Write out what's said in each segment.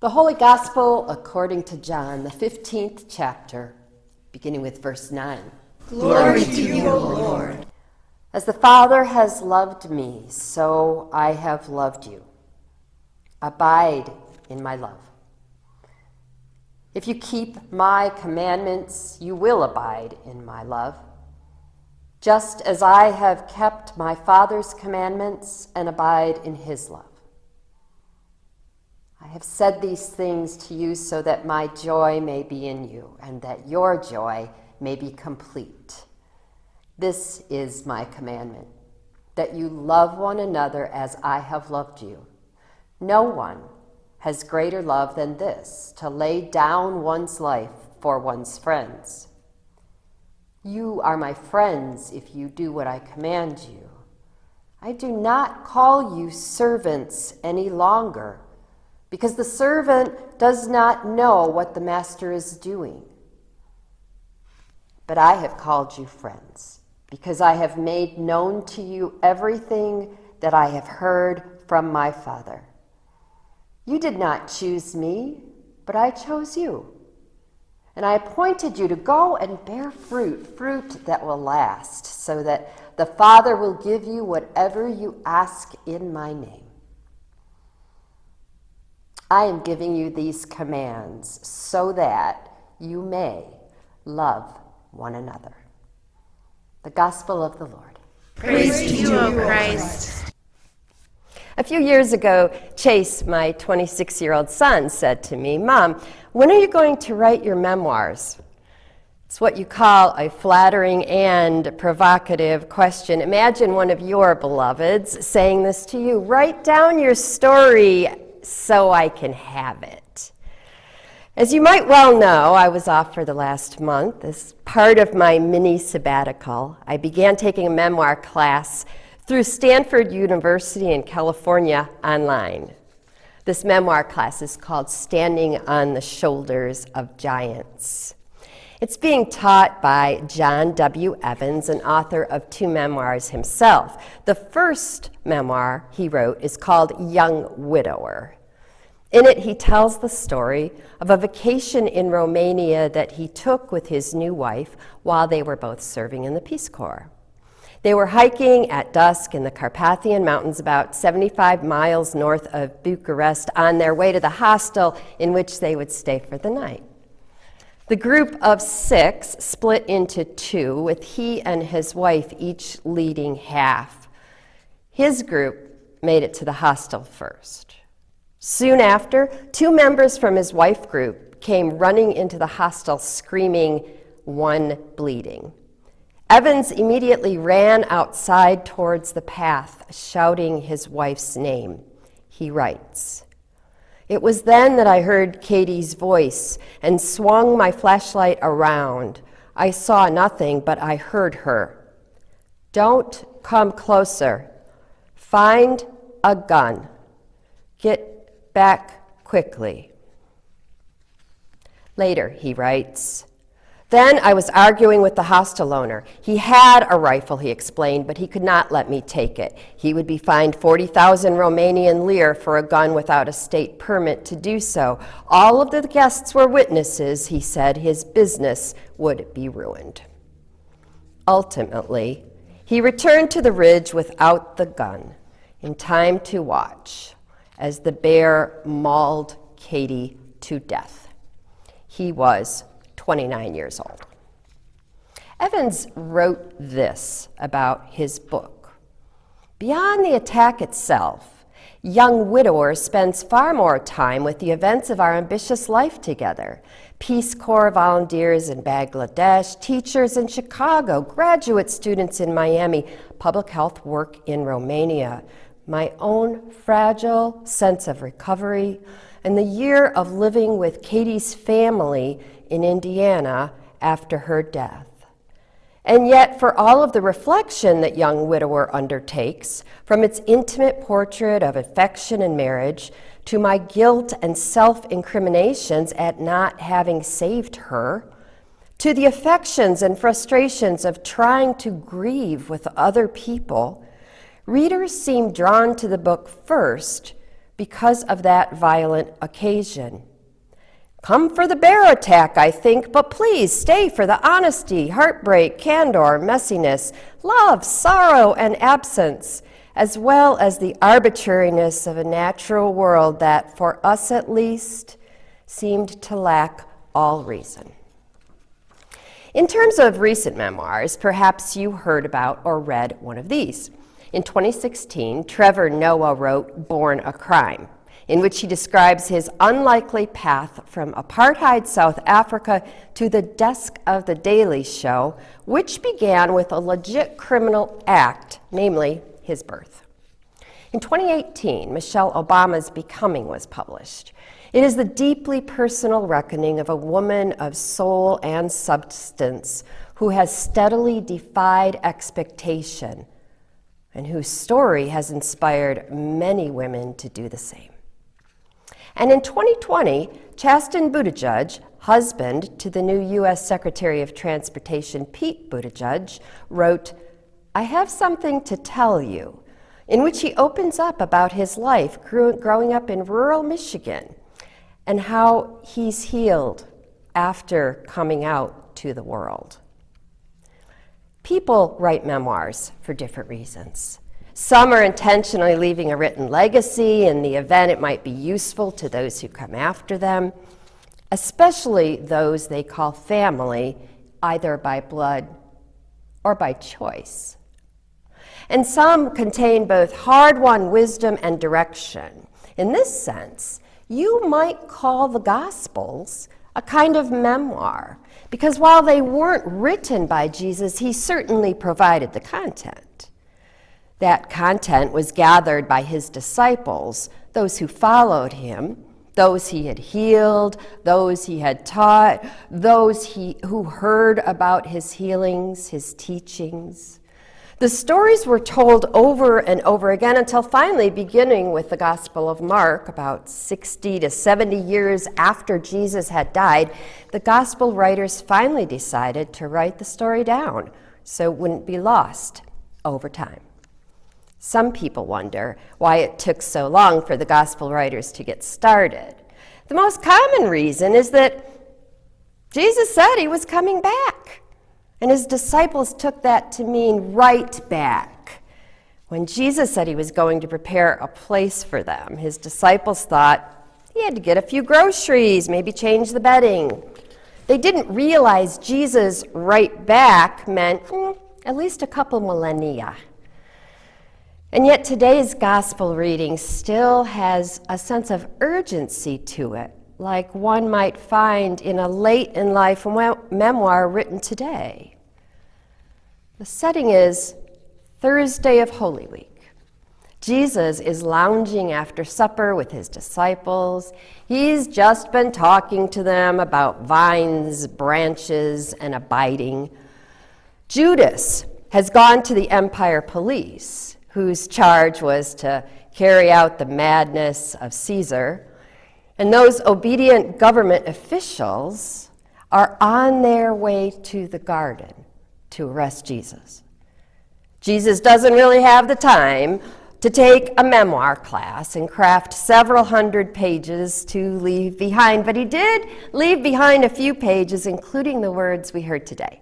The Holy Gospel according to John, the 15th chapter, beginning with verse 9. Glory to you, O Lord. As the Father has loved me, so I have loved you. Abide in my love. If you keep my commandments, you will abide in my love, just as I have kept my Father's commandments and abide in his love. I have said these things to you so that my joy may be in you and that your joy may be complete. This is my commandment, that you love one another as I have loved you. No one has greater love than this, to lay down one's life for one's friends. You are my friends if you do what I command you. I do not call you servants any longer, because the servant does not know what the master is doing. But I have called you friends, because I have made known to you everything that I have heard from my Father. You did not choose me, but I chose you. And I appointed you to go and bear fruit that will last, so that the Father will give you whatever you ask in my name. I am giving you these commands so that you may love one another. The Gospel of the Lord. Praise to you, O Christ. A few years ago, Chase, my 26-year-old son, said to me, "Mom, when are you going to write your memoirs?" It's what you call a flattering and provocative question. Imagine one of your beloveds saying this to you: "Write down your story so I can have it." As you might well know, I was off for the last month. As part of my mini sabbatical, I began taking a memoir class through Stanford University in California online. This memoir class is called Standing on the Shoulders of Giants. It's being taught by John W. Evans, an author of 2 memoirs himself. The first memoir he wrote is called Young Widower. In it, he tells the story of a vacation in Romania that he took with his new wife while they were both serving in the Peace Corps. They were hiking at dusk in the Carpathian Mountains about 75 miles north of Bucharest on their way to the hostel in which they would stay for the night. The group of 6 split into 2, with he and his wife each leading half. His group made it to the hostel first. Soon after, 2 members from his wife group came running into the hostel screaming, "One bleeding." Evans immediately ran outside towards the path, shouting his wife's name. He writes, "It was then that I heard Katie's voice and swung my flashlight around. I saw nothing, but I heard her. 'Don't come closer. Find a gun. Get back quickly.'" Later, he writes, "Then I was arguing with the hostel owner. He had a rifle," he explained, "but he could not let me take it. He would be fined 40,000 Romanian lire for a gun without a state permit to do so. All of the guests were witnesses," he said. "His business would be ruined." Ultimately, he returned to the ridge without the gun, in time to watch as the bear mauled Katie to death. He was 29 years old. Evans wrote this about his book: "Beyond the attack itself, Young Widower spends far more time with the events of our ambitious life together. Peace Corps volunteers in Bangladesh, teachers in Chicago, graduate students in Miami, public health work in Romania, my own fragile sense of recovery, and the year of living with Katie's family in Indiana after her death. And yet, for all of the reflection that Young Widower undertakes, from its intimate portrait of affection and marriage to my guilt and self-incriminations at not having saved her, to the affections and frustrations of trying to grieve with other people, readers seem drawn to the book first because of that violent occasion. Come for the bear attack, I think, but please stay for the honesty, heartbreak, candor, messiness, love, sorrow, and absence, as well as the arbitrariness of a natural world that, for us at least, seemed to lack all reason. In terms of recent memoirs, perhaps you heard about or read one of these. In 2016, Trevor Noah wrote Born a Crime, in which he describes his unlikely path from apartheid South Africa to the desk of The Daily Show, which began with a legit criminal act, namely his birth. In 2018, Michelle Obama's Becoming was published. It is the deeply personal reckoning of a woman of soul and substance who has steadily defied expectation and whose story has inspired many women to do the same. And in 2020, Chasten Buttigieg, husband to the new U.S. Secretary of Transportation Pete Buttigieg, wrote, "I have something to tell you," in which he opens up about his life growing up in rural Michigan and how he's healed after coming out to the world. People write memoirs for different reasons. Some are intentionally leaving a written legacy in the event it might be useful to those who come after them, especially those they call family, either by blood or by choice. And some contain both hard-won wisdom and direction. In this sense, you might call the Gospels a kind of memoir, because while they weren't written by Jesus, he certainly provided the content. That content was gathered by his disciples, those who followed him, those he had healed, those he had taught, those who heard about his healings, his teachings. The stories were told over and over again until finally, beginning with the Gospel of Mark, about 60 to 70 years after Jesus had died, the Gospel writers finally decided to write the story down so it wouldn't be lost over time. Some people wonder why it took so long for the Gospel writers to get started. The most common reason is that Jesus said he was coming back, and his disciples took that to mean right back. When Jesus said he was going to prepare a place for them, his disciples thought he had to get a few groceries, maybe change the bedding. They didn't realize Jesus right back meant at least a couple millennia. And yet today's gospel reading still has a sense of urgency to it, like one might find in a late-in-life memoir written today. The setting is Thursday of Holy Week. Jesus is lounging after supper with his disciples. He's just been talking to them about vines, branches, and abiding. Judas has gone to the Empire Police, whose charge was to carry out the madness of Caesar. And those obedient government officials are on their way to the garden to arrest Jesus. Jesus doesn't really have the time to take a memoir class and craft several hundred pages to leave behind, but he did leave behind a few pages, including the words we heard today.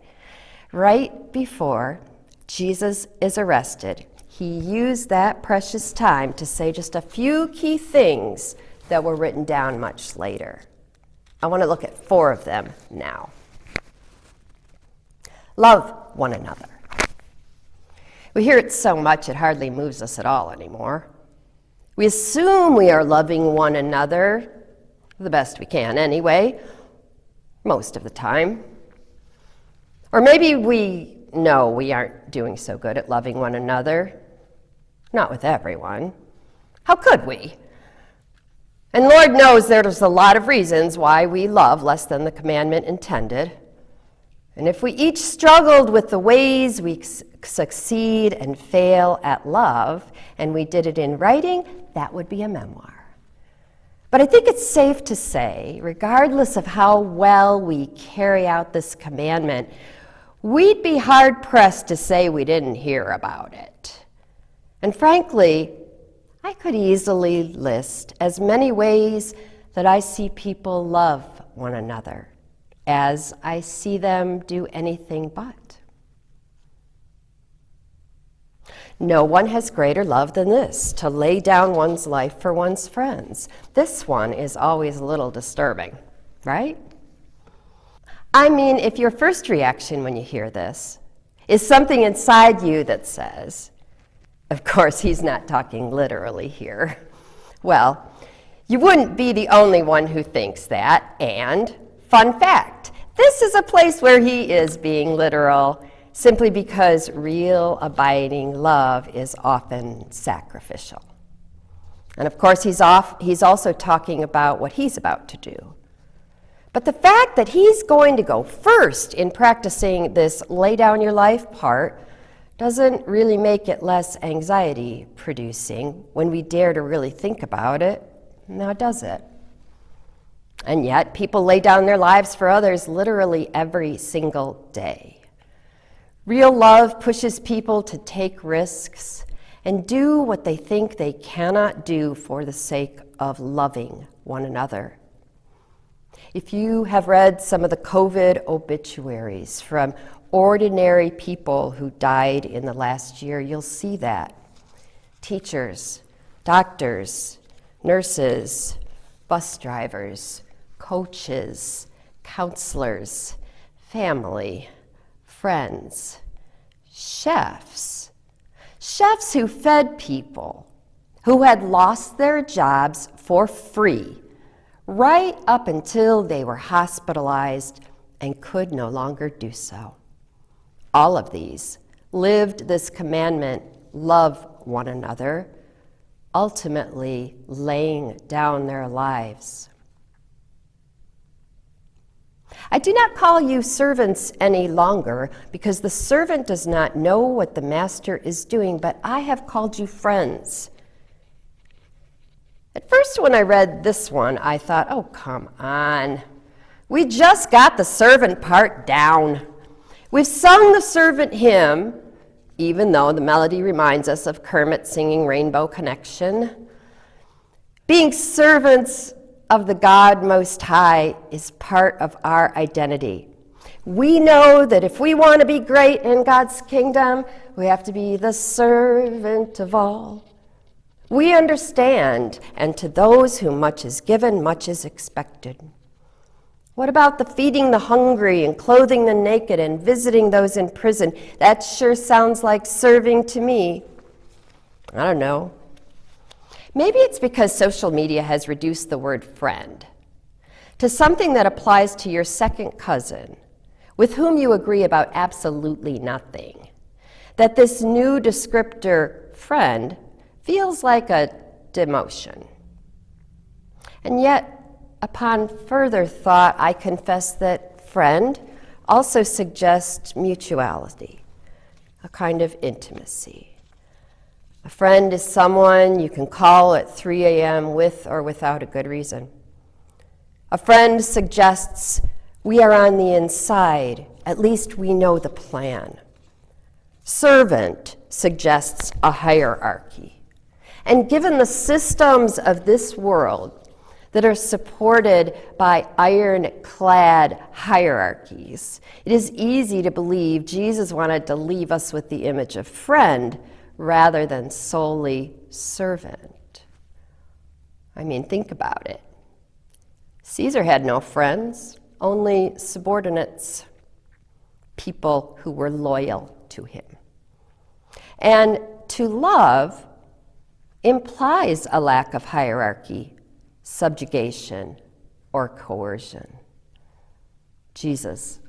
Right before Jesus is arrested, he used that precious time to say just a few key things that were written down much later. I want to look at 4 of them now. Love one another. We hear it so much it hardly moves us at all anymore. We assume we are loving one another, the best we can anyway, most of the time. Or maybe we know we aren't doing so good at loving one another. Not with everyone. How could we? And Lord knows there's a lot of reasons why we love less than the commandment intended. And if we each struggled with the ways we succeed and fail at love, and we did it in writing, that would be a memoir. But I think it's safe to say, regardless of how well we carry out this commandment, we'd be hard-pressed to say we didn't hear about it. And frankly, I could easily list as many ways that I see people love one another as I see them do anything but. No one has greater love than this, to lay down one's life for one's friends. This one is always a little disturbing, right? I mean, if your first reaction when you hear this is something inside you that says, of course, he's not talking literally here. Well, you wouldn't be the only one who thinks that. And, fun fact, this is a place where he is being literal, simply because real abiding love is often sacrificial. And of course, he's also talking about what he's about to do. But the fact that he's going to go first in practicing this lay down your life part doesn't really make it less anxiety producing when we dare to really think about it, now does it? And yet, people lay down their lives for others literally every single day. Real love pushes people to take risks and do what they think they cannot do for the sake of loving one another. If you have read some of the COVID obituaries from ordinary people who died in the last year, you'll see that. Teachers, doctors, nurses, bus drivers, coaches, counselors, family, friends, chefs who fed people who had lost their jobs for free right up until they were hospitalized and could no longer do so. All of these lived this commandment, love one another, ultimately laying down their lives. I do not call you servants any longer, because the servant does not know what the master is doing, but I have called you friends. At first, when I read this one, I thought, oh, come on. We just got the servant part down. We've sung the servant hymn, even though the melody reminds us of Kermit singing Rainbow Connection. Being servants of the God Most High is part of our identity. We know that if we want to be great in God's kingdom, we have to be the servant of all. We understand, and to those whom much is given, much is expected. What about the feeding the hungry and clothing the naked and visiting those in prison? That sure sounds like serving to me. I don't know. Maybe it's because social media has reduced the word friend to something that applies to your second cousin, with whom you agree about absolutely nothing. That this new descriptor, friend, feels like a demotion. And yet, upon further thought, I confess that friend also suggests mutuality, a kind of intimacy. A friend is someone you can call at 3 a.m. with or without a good reason. A friend suggests we are on the inside, at least we know the plan. Servant suggests a hierarchy. And given the systems of this world that are supported by ironclad hierarchies, it is easy to believe Jesus wanted to leave us with the image of friend rather than solely servant. I mean, think about it. Caesar had no friends, only subordinates, people who were loyal to him. And to love implies a lack of hierarchy, subjugation, or coercion. Jesus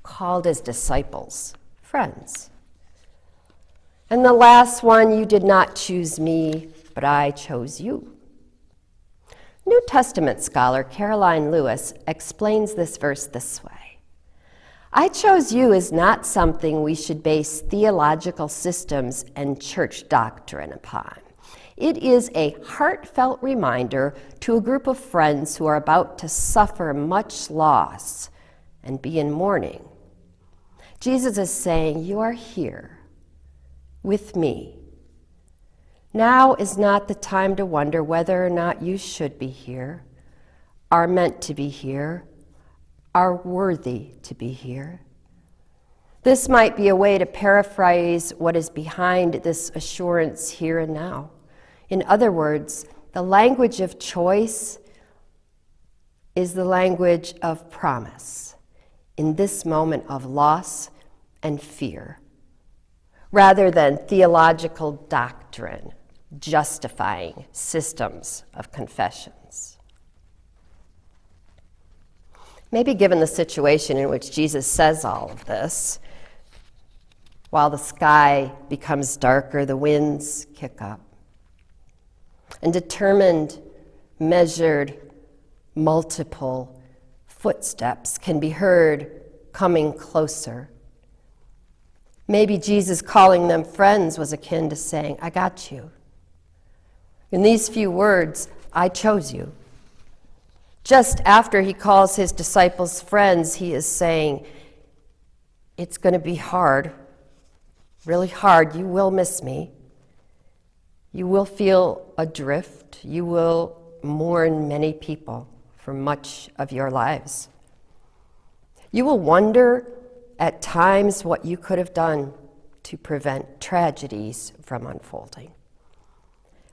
called his disciples friends. And the last one, you did not choose me, but I chose you. New Testament scholar Caroline Lewis explains this verse this way. I chose you is not something we should base theological systems and church doctrine upon. It is a heartfelt reminder to a group of friends who are about to suffer much loss and be in mourning. Jesus is saying, you are here with me. Now is not the time to wonder whether or not you should be here, are meant to be here, are worthy to be here. This might be a way to paraphrase what is behind this assurance here and now. In other words, the language of choice is the language of promise in this moment of loss and fear, rather than theological doctrine justifying systems of confessions. Maybe given the situation in which Jesus says all of this, while the sky becomes darker, the winds kick up, and determined, measured, multiple footsteps can be heard coming closer. Maybe Jesus calling them friends was akin to saying, I got you. In these few words, I chose you. Just after he calls his disciples friends, he is saying, it's going to be hard, really hard. You will miss me. You will feel adrift. You will mourn many people for much of your lives. You will wonder at times what you could have done to prevent tragedies from unfolding.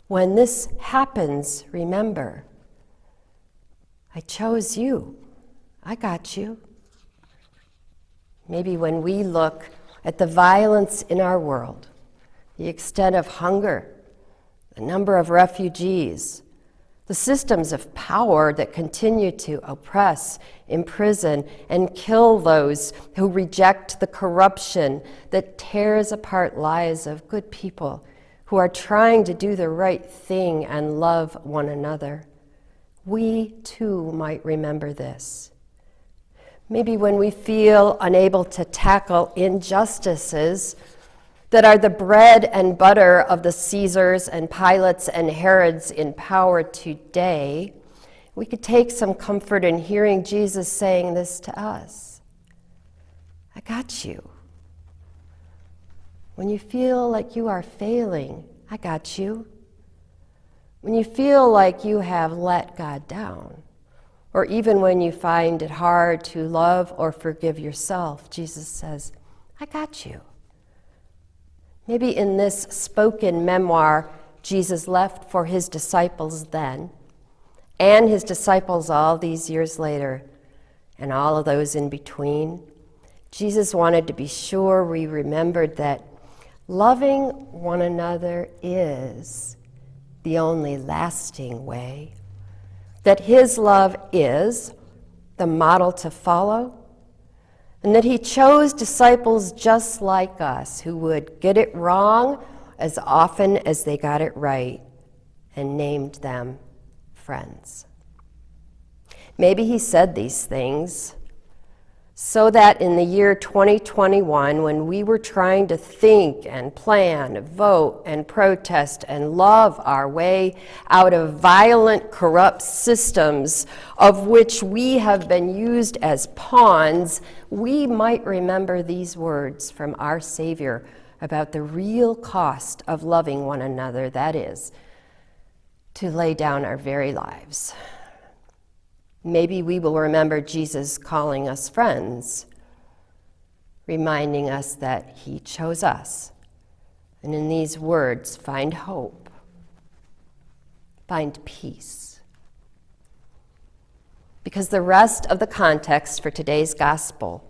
When this happens, remember, I chose you. I got you. Maybe when we look at the violence in our world, the extent of hunger, the number of refugees, the systems of power that continue to oppress, imprison, and kill those who reject the corruption that tears apart lives of good people who are trying to do the right thing and love one another, we too might remember this. Maybe when we feel unable to tackle injustices that are the bread and butter of the Caesars and Pilates and Herods in power today, we could take some comfort in hearing Jesus saying this to us. I got you. When you feel like you are failing, I got you. When you feel like you have let God down, or even when you find it hard to love or forgive yourself, Jesus says, I got you. Maybe in this spoken memoir Jesus left for his disciples then, and his disciples all these years later, and all of those in between, Jesus wanted to be sure we remembered that loving one another is the only lasting way, that his love is the model to follow, and that he chose disciples just like us who would get it wrong as often as they got it right, and named them friends. Maybe he said these things so that in the year 2021, when we were trying to think and plan, vote and protest and love our way out of violent, corrupt systems of which we have been used as pawns, we might remember these words from our Savior about the real cost of loving one another, that is, to lay down our very lives. Maybe we will remember Jesus calling us friends, reminding us that he chose us. And in these words, find hope, find peace. Because the rest of the context for today's gospel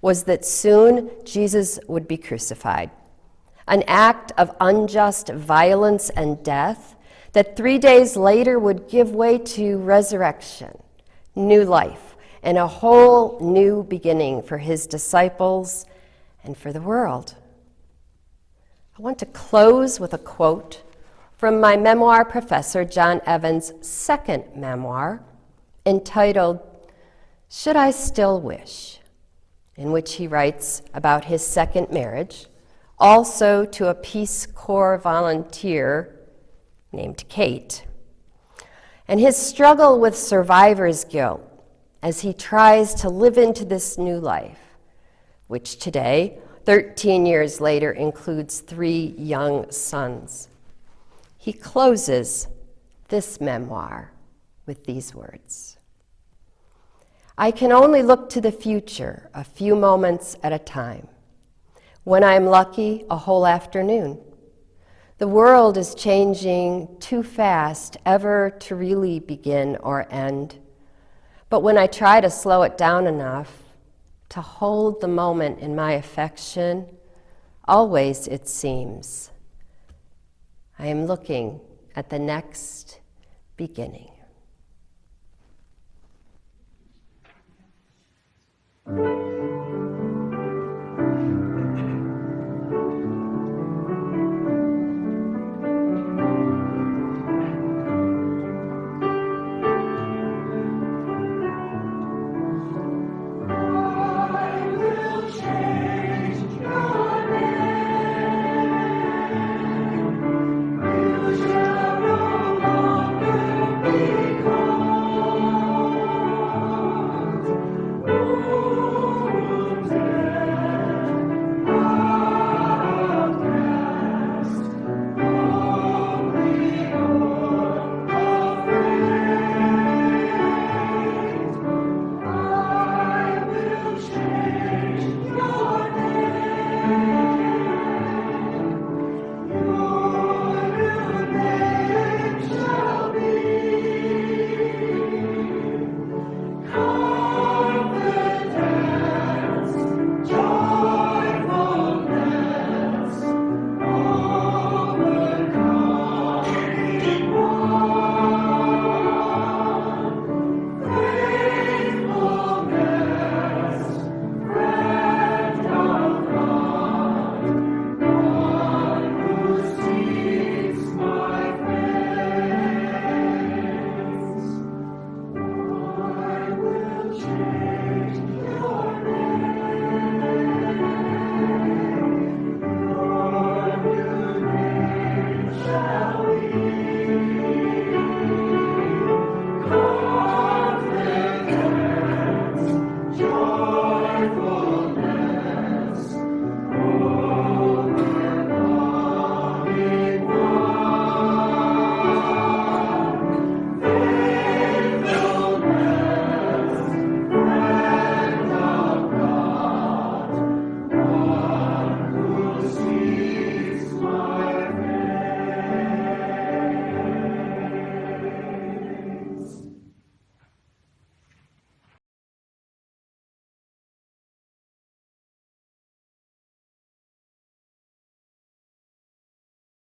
was that soon Jesus would be crucified, an act of unjust violence and death that 3 days later would give way to resurrection, new life, and a whole new beginning for his disciples and for the world. I want to close with a quote from my memoir professor, John Evans' second memoir, entitled, Should I Still Wish?, in which he writes about his second marriage, also to a Peace Corps volunteer named Kate, and his struggle with survivor's guilt as he tries to live into this new life, which today, 13 years later, includes 3 young sons. He closes this memoir with these words: I can only look to the future a few moments at a time. When I'm lucky, a whole afternoon. The world is changing too fast ever to really begin or end. But when I try to slow it down enough to hold the moment in my affection, always it seems I am looking at the next beginning.